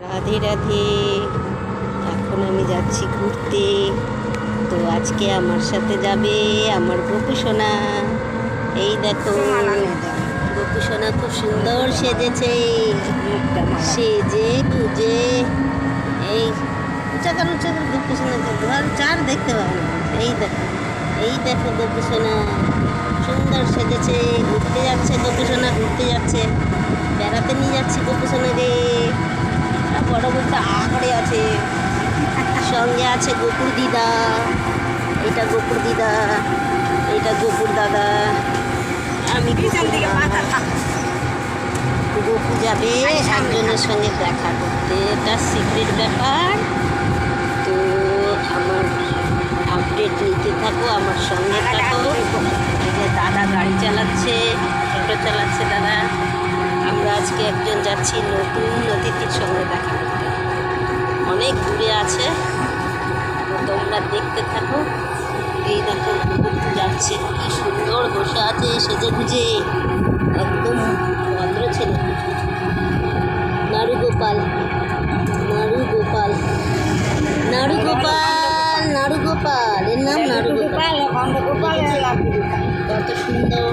রাধে রাধে। এখন আমি যাচ্ছি ঘুরতে। তো আজকে আমার সাথে যাবে আমার গোপু সোনা। এই দেখো গোপু সোনা খুব সুন্দর সেজেছে, সেজে গুজে। এই উঁচাকার গোপু সোনাকে ঘর চার দেখতে পাবে না। এই দেখো গোপু সোনা সুন্দর সেজেছে, ঘুরতে যাচ্ছে গোপু সোনা, ঘুরতে যাচ্ছে। বেড়াতে নিয়ে যাচ্ছি গোপু সোনাকে। বড় বড়টা আঁকড়ে আছে, সঙ্গে আছে গোপুর দিদা। এটা গোপুর দিদা, এটা গোপুর দাদা। আমি গোপু যাবে একজনের সঙ্গে দেখা করতে, এটা সিক্রেট ব্যাপার। তো আমার আপডেট নিতে থাকো, আমার সঙ্গে থাকো। এই যে দাদা গাড়ি চালাচ্ছে, টোটো চালাচ্ছে দাদা। আমরা আজকে একজন যাচ্ছি নতুন অতিথির সঙ্গে দেখা করতে, অনেক দূরে আছে। তোমরা দেখতে থাকো। এই দেখো ঘুরতে যাচ্ছে, কি সুন্দর বসে আছে সেজে গুজে, একদম ভদ্র ছেলে। নাড়ু গোপাল, নাড়ু গোপাল, নাড়ু গোপাল, নাড়ু গোপাল, এর নাম নাড়ু গোপাল। কত সুন্দর